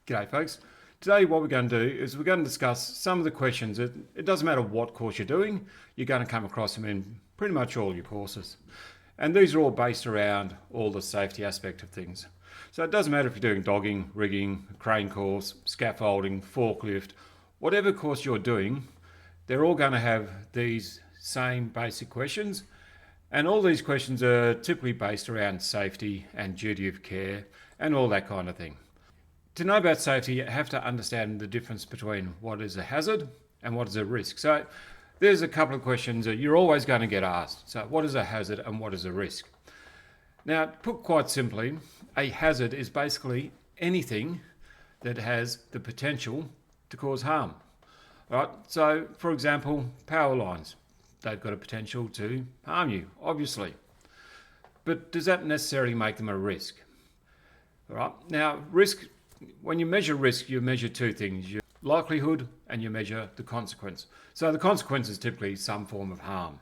G'day folks. Today what we're going to do is we're going to discuss some of the questions. It doesn't matter what course you're doing, you're going to come across them in pretty much all your courses. And these are all based around all the safety aspect of things. So it doesn't matter if you're doing dogging, rigging, crane course, scaffolding, forklift, whatever course you're doing, they're all going to have these same basic questions. And all these questions are typically based around safety and duty of care and all that kind of thing. To know about safety, you have to understand the difference between what is a hazard and what is a risk. So there's a couple of questions that you're always going to get asked. So what is a hazard and what is a risk? Now, put quite simply, a hazard is basically anything that has the potential to cause harm. Right? So, for example, power lines. They've got a potential to harm you, obviously. But does that necessarily make them a risk? All right. Now, risk, when you measure risk, you measure two things, your likelihood and you measure the consequence. So the consequence is typically some form of harm.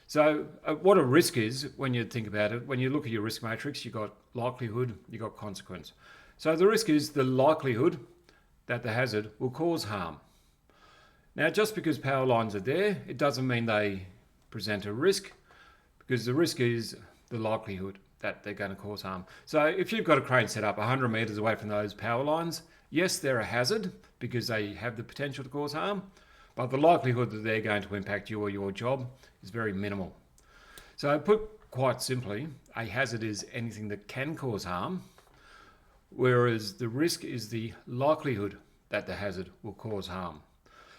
So what a risk is, when you think about it, when you look at your risk matrix, you've got likelihood, you've got consequence. So the risk is the likelihood that the hazard will cause harm. Now, just because power lines are there, it doesn't mean they present a risk, because the risk is the likelihood that they're going to cause harm. So if you've got a crane set up 100 metres away from those power lines, yes, they're a hazard because they have the potential to cause harm, but the likelihood that they're going to impact you or your job is very minimal. So put quite simply, a hazard is anything that can cause harm, whereas the risk is the likelihood that the hazard will cause harm.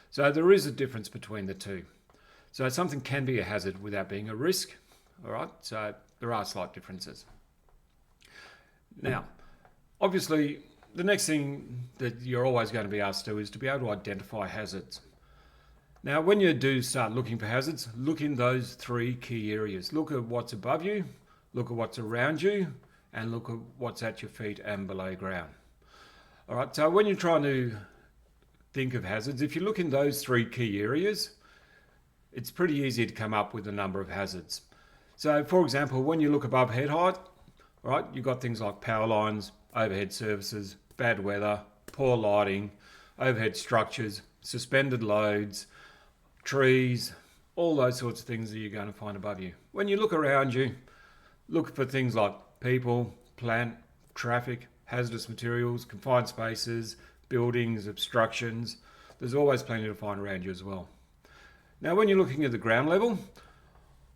So there is a difference between the two. So something can be a hazard without being a risk, all right? So there are slight differences. Now, obviously, the next thing that you're always going to be asked to do is to be able to identify hazards. Now, when you do start looking for hazards, look in those three key areas. Look at what's above you, look at what's around you, and look at what's at your feet and below ground. All right, so when you're trying to think of hazards, if you look in those three key areas, it's pretty easy to come up with a number of hazards. So, for example, when you look above head height, right, you've got things like power lines, overhead services, bad weather, poor lighting, overhead structures, suspended loads, trees, all those sorts of things that you're going to find above you. When you look around you, look for things like people, plant, traffic, hazardous materials, confined spaces, buildings, obstructions. There's always plenty to find around you as well. Now, when you're looking at the ground level,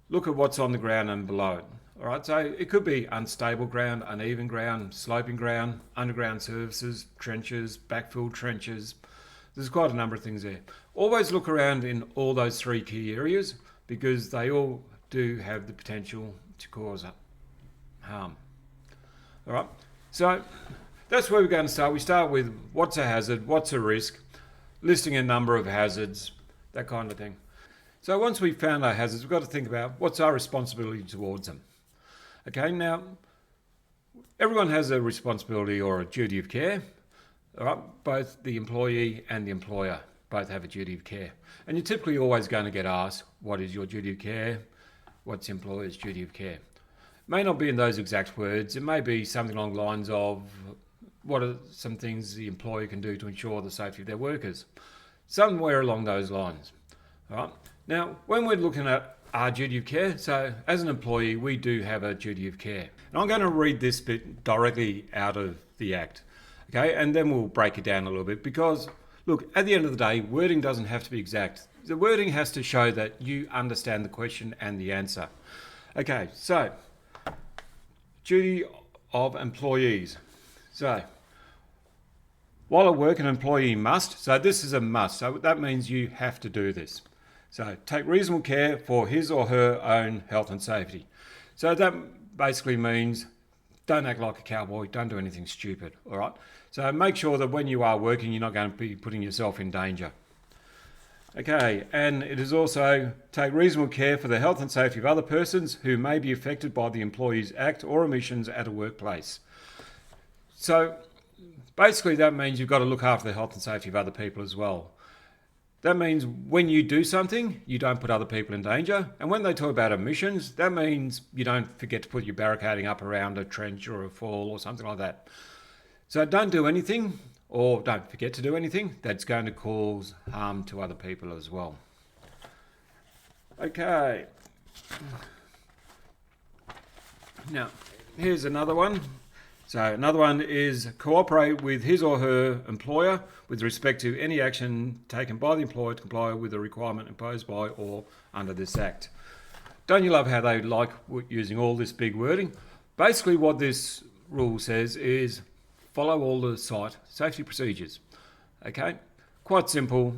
look at what's on the ground and below it. All right, so it could be unstable ground, uneven ground, sloping ground, underground services, trenches, backfill trenches. There's quite a number of things there. Always look around in all those three key areas because they all do have the potential to cause harm. All right, so that's where we're going to start. We start with what's a hazard, what's a risk, listing a number of hazards, that kind of thing. So once we've found our hazards, we've got to think about what's our responsibility towards them. Okay, now, everyone has a responsibility or a duty of care. All right, both the employee and the employer both have a duty of care. And you're typically always going to get asked, what is your duty of care? What's the employer's duty of care? It may not be in those exact words. It may be something along the lines of, what are some things the employer can do to ensure the safety of their workers? Somewhere along those lines. All right. Now, when we're looking at our duty of care, so as an employee, we do have a duty of care. And I'm going to read this bit directly out of the Act. Okay, and then we'll break it down a little bit because, look, at the end of the day, wording doesn't have to be exact. The wording has to show that you understand the question and the answer. Okay, so, duty of employees. So, while at work, an employee must, so this is a must, so that means you have to do this. So, take reasonable care for his or her own health and safety. So that basically means don't act like a cowboy, don't do anything stupid, all right? So make sure that when you are working, you're not going to be putting yourself in danger. Okay, and it is also take reasonable care for the health and safety of other persons who may be affected by the employee's act or omissions at a workplace. So basically that means you've got to look after the health and safety of other people as well. That means when you do something, you don't put other people in danger. And when they talk about emissions, that means you don't forget to put your barricading up around a trench or a fall or something like that. So don't do anything or don't forget to do anything that's going to cause harm to other people as well. Okay. Now, here's another one. So another one is cooperate with his or her employer with respect to any action taken by the employer to comply with the requirement imposed by or under this Act. Don't you love how they like using all this big wording? Basically what this rule says is follow all the site safety procedures. Okay, quite simple.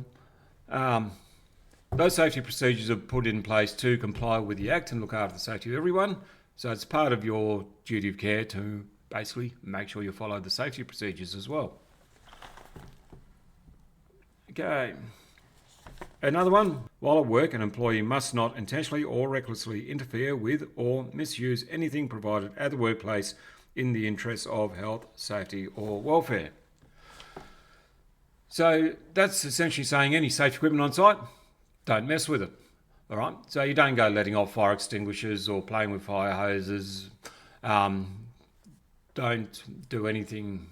Those safety procedures are put in place to comply with the Act and look after the safety of everyone. So it's part of your duty of care to basically make sure you follow the safety procedures as well. Okay. Another one, while at work, an employee must not intentionally or recklessly interfere with or misuse anything provided at the workplace in the interests of health, safety or welfare. So that's essentially saying any safety equipment on site, don't mess with it. All right, so you don't go letting off fire extinguishers or playing with fire hoses. Don't do anything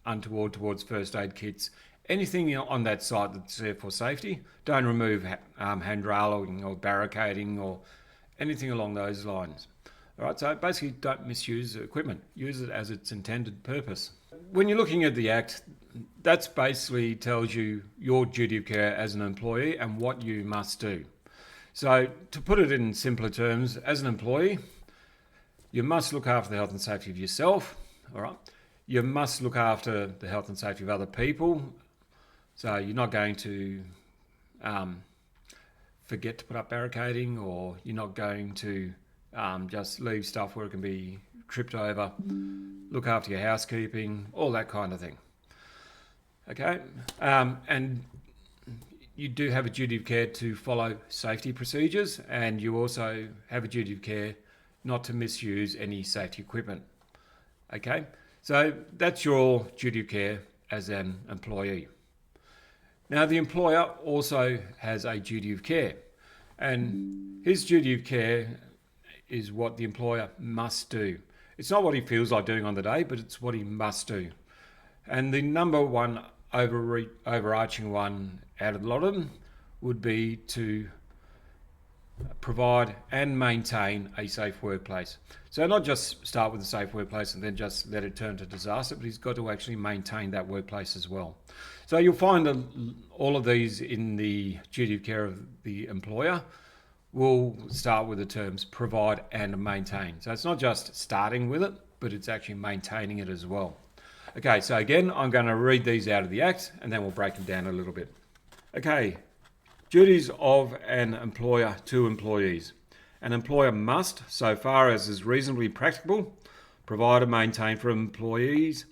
untoward towards first aid kits. Anything on that site that's there for safety, don't remove handrailing or barricading or anything along those lines. All right, so basically don't misuse the equipment. Use it as its intended purpose. When you're looking at the Act, that's basically tells you your duty of care as an employee and what you must do. So to put it in simpler terms, as an employee, you must look after the health and safety of yourself, all right? You must look after the health and safety of other people. So you're not going to forget to put up barricading, or you're not going to just leave stuff where it can be tripped over. Look after your housekeeping, all that kind of thing. Okay, and you do have a duty of care to follow safety procedures, and you also have a duty of care not to misuse any safety equipment. Okay, so that's your duty of care as an employee. Now, the employer also has a duty of care, and his duty of care is what the employer must do. It's not what he feels like doing on the day, but it's what he must do. And the number one overarching one out of a lot of them would be to provide and maintain a safe workplace. So not just start with a safe workplace and then just let it turn to disaster, but he's got to actually maintain that workplace as well. So you'll find all of these in the duty of care of the employer will start with the terms provide and maintain. So it's not just starting with it, but it's actually maintaining it as well. Okay, so again, I'm going to read these out of the Act and then we'll break them down a little bit. Okay, duties of an employer to employees. An employer must, so far as is reasonably practicable, provide and maintain for employees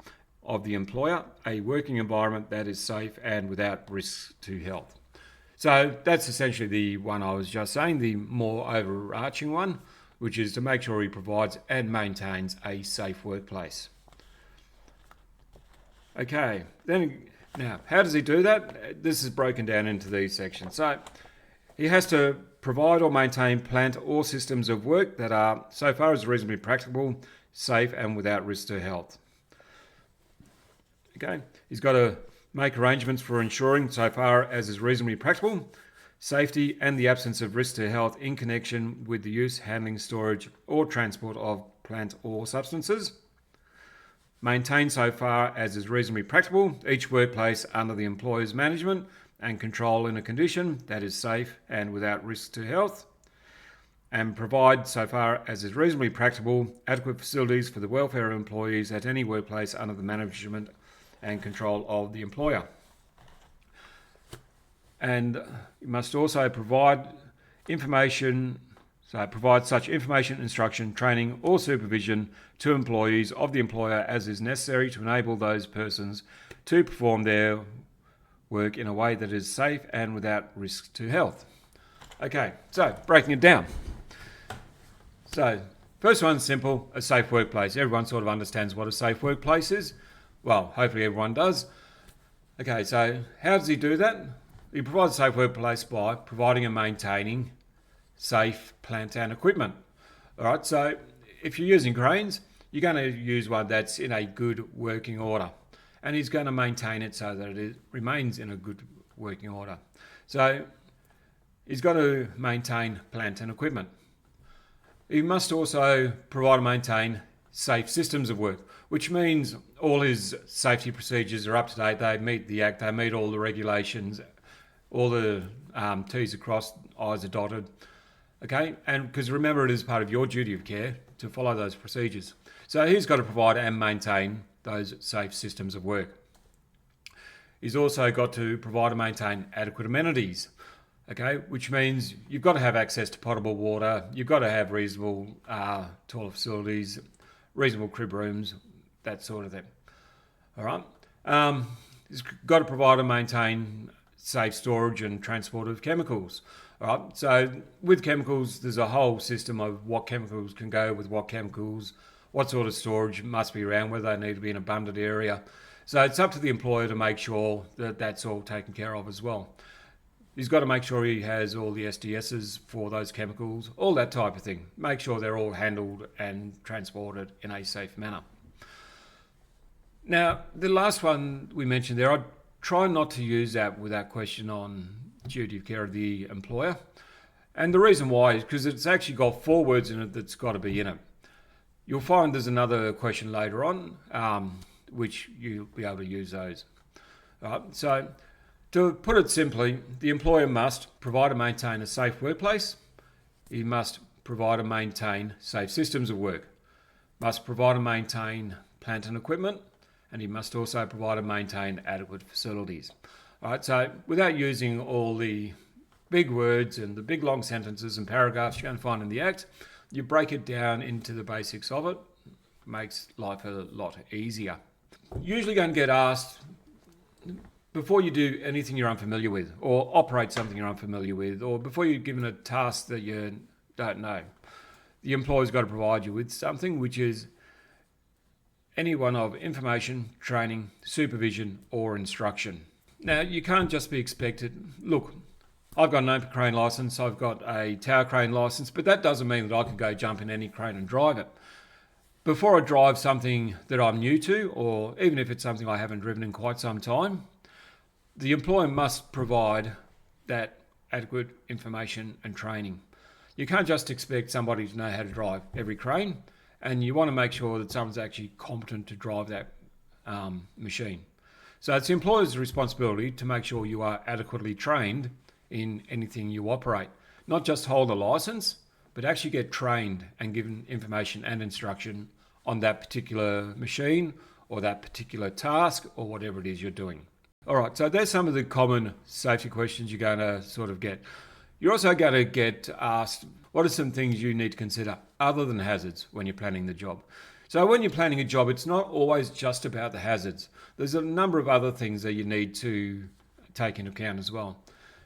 of the employer a working environment that is safe and without risk to health. So that's essentially the one I was just saying, the more overarching one, which is to make sure he provides and maintains a safe workplace. Okay, then now, how does he do that? This is broken down into these sections. So he has to provide or maintain plant or systems of work that are, so far as reasonably practicable, safe and without risk to health. Okay, he's got to make arrangements for ensuring, so far as is reasonably practicable, safety and the absence of risk to health in connection with the use, handling, storage or transport of plant or substances. Maintain, so far as is reasonably practicable, each workplace under the employer's management and control in a condition that is safe and without risk to health. And provide, so far as is reasonably practicable, adequate facilities for the welfare of employees at any workplace under the management and control of the employer. And you must also provide information, so provide such information, instruction, training or supervision to employees of the employer as is necessary to enable those persons to perform their work in a way that is safe and without risk to health. Okay, so breaking it down. So first one's simple, a safe workplace. Everyone sort of understands what a safe workplace is. Well, hopefully everyone does. Okay, so how does he do that? He provides a safe workplace by providing and maintaining safe plant and equipment. All right, so if you're using cranes, you're going to use one that's in a good working order. and he's going to maintain it so that it remains in a good working order. So he's got to maintain plant and equipment. He must also provide and maintain safe systems of work, which means all his safety procedures are up to date. They meet the Act, they meet all the regulations, all the T's are crossed, I's are dotted. Okay, and because remember, it is part of your duty of care to follow those procedures. So he's got to provide and maintain those safe systems of work. He's also got to provide and maintain adequate amenities, okay, which means you've got to have access to potable water, you've got to have reasonable toilet facilities, reasonable crib rooms, that sort of thing. All right. He's got to provide and maintain safe storage and transport of chemicals. All right. So with chemicals, there's a whole system of what chemicals can go with what chemicals, what sort of storage must be around, whether they need to be in an abundant area. So it's up to the employer to make sure that that's all taken care of as well. He's got to make sure he has all the SDSs for those chemicals, all that type of thing. Make sure they're all handled and transported in a safe manner. Now, the last one we mentioned there, I try not to use that with that question on duty of care of the employer. And the reason why is because it's actually got 4 words in it that's got to be in it. You'll find there's another question later on, which you'll be able to use those. So to put it simply, the employer must provide and maintain a safe workplace. He must provide and maintain safe systems of work. Must provide and maintain plant and equipment. And he must also provide and maintain adequate facilities. All right, so without using all the big words and the big long sentences and paragraphs you're going to find in the Act, you break it down into the basics of it. Makes life a lot easier. Usually going to get asked, before you do anything you're unfamiliar with, or operate something you're unfamiliar with, or before you're given a task that you don't know, the employer's got to provide you with something which is any one of information, training, supervision, or instruction. Now, you can't just be expected, look, I've got an open crane license, I've got a tower crane license, but that doesn't mean that I can go jump in any crane and drive it. Before I drive something that I'm new to, or even if it's something I haven't driven in quite some time, the employer must provide that adequate information and training. You can't just expect somebody to know how to drive every crane, and you want to make sure that someone's actually competent to drive that machine. So it's the employer's responsibility to make sure you are adequately trained in anything you operate. Not just hold a license, but actually get trained and given information and instruction on that particular machine or that particular task or whatever it is you're doing. All right, so there's some of the common safety questions you're going to sort of get. You're also going to get asked, what are some things you need to consider other than hazards when you're planning the job? So when you're planning a job, it's not always just about the hazards. There's a number of other things that you need to take into account as well.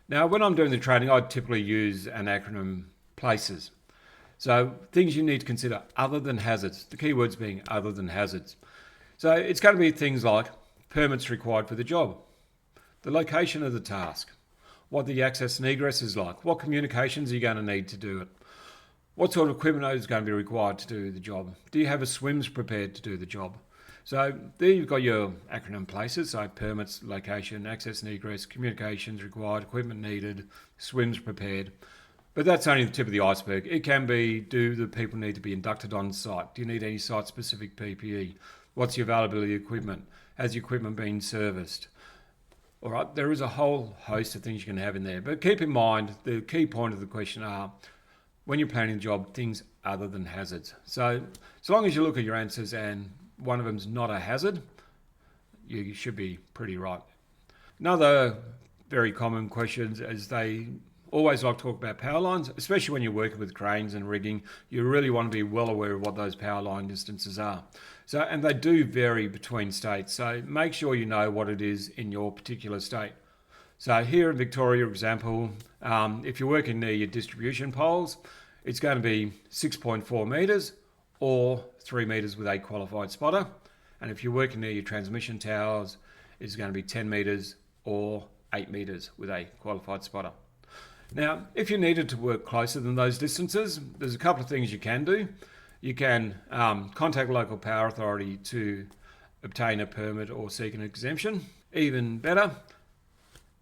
Now, when I'm doing the training, I typically use an acronym, PLACES. So things you need to consider other than hazards, the key words being other than hazards. So it's going to be things like permits required for the job, the location of the task, what the access and egress is like, what communications are you going to need to do it, what sort of equipment is going to be required to do the job, do you have a swims prepared to do the job. So there you've got your acronym PLACES, so permits, location, access and egress, communications required, equipment needed, swims prepared. But that's only the tip of the iceberg. It can be, do the people need to be inducted on site? Do you need any site-specific PPE? What's your availability of equipment? Has your equipment been serviced? All right, there is a whole host of things you can have in there. But keep in mind, the key point of the question are, when you're planning the job, things other than hazards. So long as you look at your answers and one of them's not a hazard, you should be pretty right. Another very common question is they always like to talk about power lines, especially when you're working with cranes and rigging. You really want to be well aware of what those power line distances are. So, and they do vary between states. So make sure you know what it is in your particular state. So here in Victoria, for example, if you're working near your distribution poles, it's going to be 6.4 metres or 3 metres with a qualified spotter. And if you're working near your transmission towers, it's going to be 10 metres or 8 metres with a qualified spotter. Now, if you needed to work closer than those distances, there's a couple of things you can do. You can contact local power authority to obtain a permit or seek an exemption. Even better,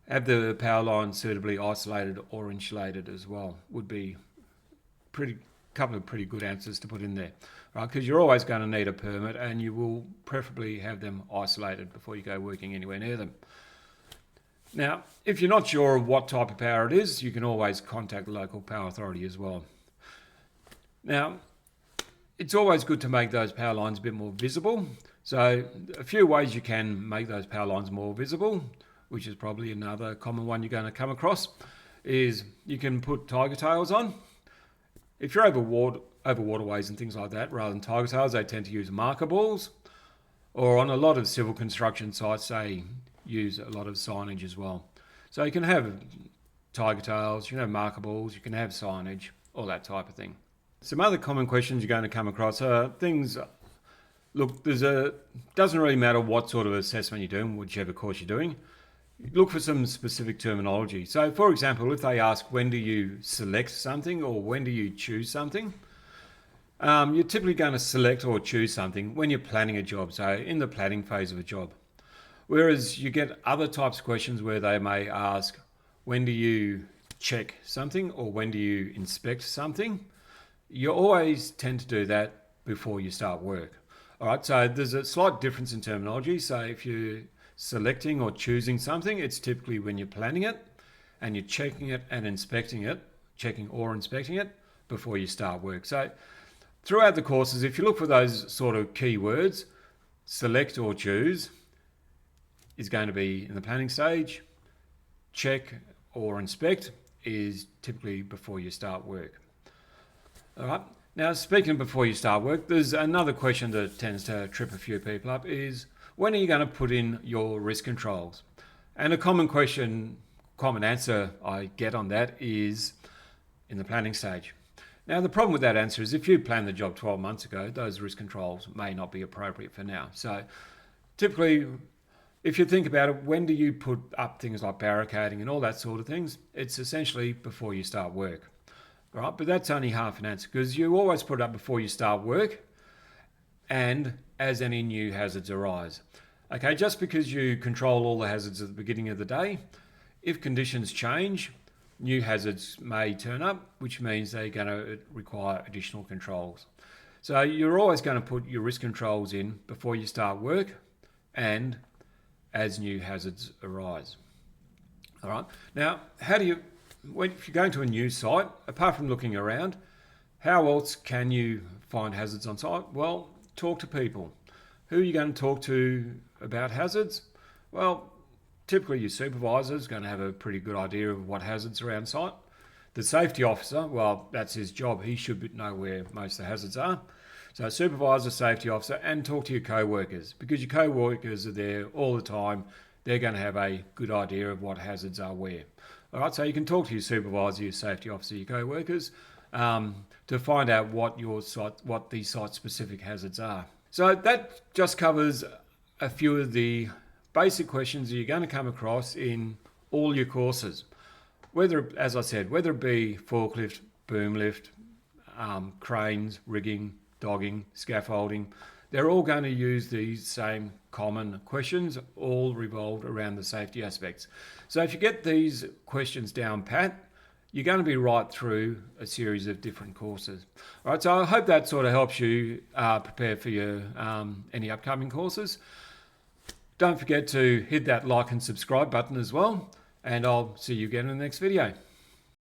have the power line suitably isolated or insulated as well. Would be couple of pretty good answers to put in there, right? Because you're always going to need a permit, and you will preferably have them isolated before you go working anywhere near them. Now, if you're not sure of what type of power it is, you can always contact the local power authority as well. Now, it's always good to make those power lines a bit more visible. So a few ways you can make those power lines more visible, which is probably another common one you're going to come across, is you can put tiger tails on. If you're over waterways and things like that, rather than tiger tails, they tend to use marker balls. Or on a lot of civil construction sites, they use a lot of signage as well. So you can have tiger tails, you can have marker balls, you can have signage, all that type of thing. Some other common questions you're going to come across are things, look, doesn't really matter what sort of assessment you're doing, whichever course you're doing. Look for some specific terminology. So for example, if they ask when do you select something or when do you choose something, you're typically going to select or choose something when you're planning a job, so in the planning phase of a job. Whereas you get other types of questions where they may ask when do you check something or when do you inspect something. You always tend to do that before you start work. All right, so there's a slight difference in terminology. So if you're selecting or choosing something, it's typically when you're planning it, and you're checking it and inspecting it, checking or inspecting it before you start work. So throughout the courses, if you look for those sort of key words, select or choose is going to be in the planning stage. Check or inspect is typically before you start work. All right. Now, speaking before you start work, there's another question that tends to trip a few people up is, when are you going to put in your risk controls? And a common answer I get on that is in the planning stage. Now, the problem with that answer is if you planned the job 12 months ago, those risk controls may not be appropriate for now. So typically, if you think about it, when do you put up things like barricading and all that sort of things? It's essentially before you start work. Right, but that's only half an answer, because you always put it up before you start work and as any new hazards arise. Okay, just because you control all the hazards at the beginning of the day, if conditions change, new hazards may turn up, which means they're going to require additional controls. So you're always going to put your risk controls in before you start work and as new hazards arise. All right, now if you're going to a new site, apart from looking around, how else can you find hazards on site? Well, talk to people. Who are you going to talk to about hazards? Well, typically your supervisor is going to have a pretty good idea of what hazards are around site. The safety officer, well, that's his job. He should know where most of the hazards are. So supervisor, safety officer, and talk to your co-workers, because your co-workers are there all the time. They're going to have a good idea of what hazards are where. All right, so you can talk to your supervisor, your safety officer, your co-workers to find out what the site-specific hazards are. So that just covers a few of the basic questions that you're going to come across in all your courses. Whether, as I said, whether it be forklift, boom lift, cranes, rigging, dogging, scaffolding, they're all going to use these same common questions, all revolved around the safety aspects. So if you get these questions down pat, you're going to be right through a series of different courses. All right, so I hope that sort of helps you prepare for your any upcoming courses. Don't forget to hit that like and subscribe button as well, and I'll see you again in the next video.